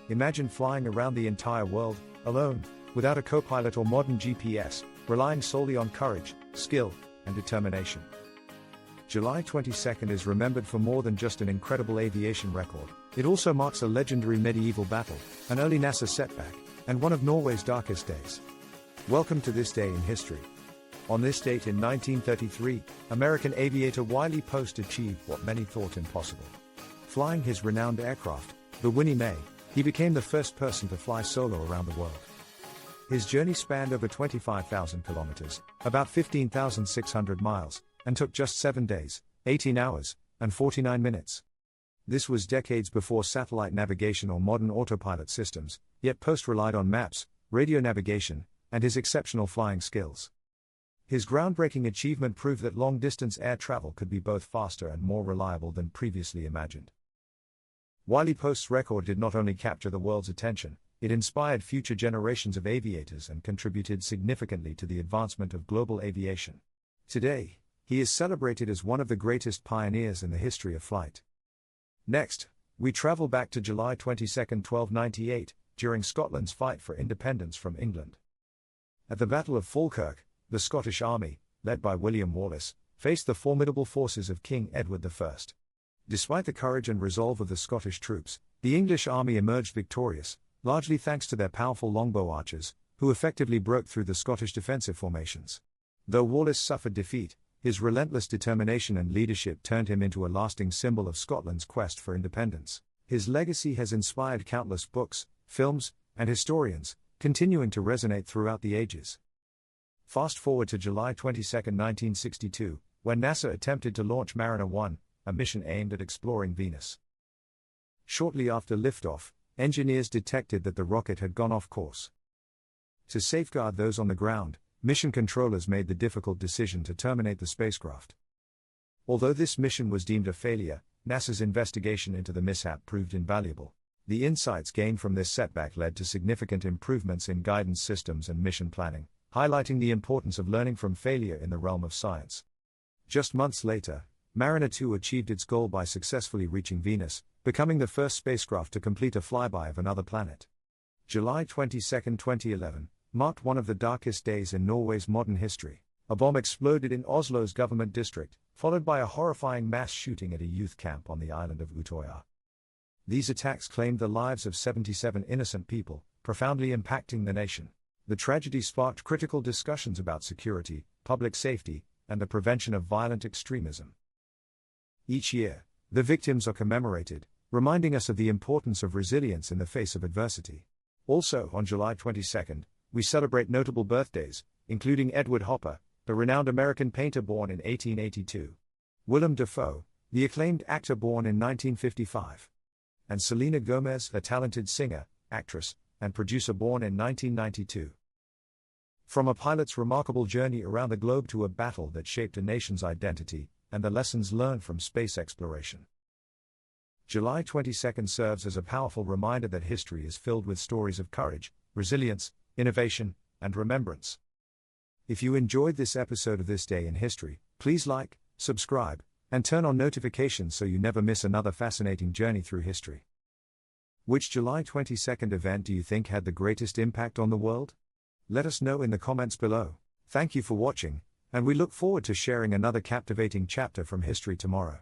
Imagine flying around the entire world, alone, without a co-pilot or modern GPS, relying solely on courage, skill, and determination. July 22nd is remembered for more than just an incredible aviation record. It also marks a legendary medieval battle, an early NASA setback, and one of Norway's darkest days. Welcome to this day in history. On this date in 1933, American aviator Wiley Post achieved what many thought impossible. Flying his renowned aircraft, the Winnie Mae, he became the first person to fly solo around the world. His journey spanned over 25,000 kilometers, about 15,600 miles, and took just 7 days, 18 hours, and 49 minutes. This was decades before satellite navigation or modern autopilot systems, yet Post relied on maps, radio navigation, and his exceptional flying skills. His groundbreaking achievement proved that long-distance air travel could be both faster and more reliable than previously imagined. Wiley Post's record did not only capture the world's attention, it inspired future generations of aviators and contributed significantly to the advancement of global aviation. Today, he is celebrated as one of the greatest pioneers in the history of flight. Next, we travel back to July 22, 1298, during Scotland's fight for independence from England. At the Battle of Falkirk, the Scottish army, led by William Wallace, faced the formidable forces of King Edward I. Despite the courage and resolve of the Scottish troops, the English army emerged victorious, largely thanks to their powerful longbow archers, who effectively broke through the Scottish defensive formations. Though Wallace suffered defeat, his relentless determination and leadership turned him into a lasting symbol of Scotland's quest for independence. His legacy has inspired countless books, films, and historians, continuing to resonate throughout the ages. Fast forward to July 22, 1962, when NASA attempted to launch Mariner 1, a mission aimed at exploring Venus. Shortly after liftoff, engineers detected that the rocket had gone off course. To safeguard those on the ground, mission controllers made the difficult decision to terminate the spacecraft. Although this mission was deemed a failure, NASA's investigation into the mishap proved invaluable. The insights gained from this setback led to significant improvements in guidance systems and mission planning, highlighting the importance of learning from failure in the realm of science. Just months later, Mariner 2 achieved its goal by successfully reaching Venus, becoming the first spacecraft to complete a flyby of another planet. July 22, 2011, marked one of the darkest days in Norway's modern history. A bomb exploded in Oslo's government district, followed by a horrifying mass shooting at a youth camp on the island of Utøya. These attacks claimed the lives of 77 innocent people, profoundly impacting the nation. The tragedy sparked critical discussions about security, public safety, and the prevention of violent extremism. Each year, the victims are commemorated, reminding us of the importance of resilience in the face of adversity. Also, on July 22, we celebrate notable birthdays, including Edward Hopper, the renowned American painter born in 1882, Willem Dafoe, the acclaimed actor born in 1955, and Selena Gomez, a talented singer, actress, and producer born in 1992. From a pilot's remarkable journey around the globe to a battle that shaped a nation's identity, and the lessons learned from space exploration. July 22 serves as a powerful reminder that history is filled with stories of courage, resilience, innovation, and remembrance. If you enjoyed this episode of This Day in History, please like, subscribe, and turn on notifications so you never miss another fascinating journey through history. Which July 22 event do you think had the greatest impact on the world? Let us know in the comments below. Thank you for watching, and we look forward to sharing another captivating chapter from history tomorrow.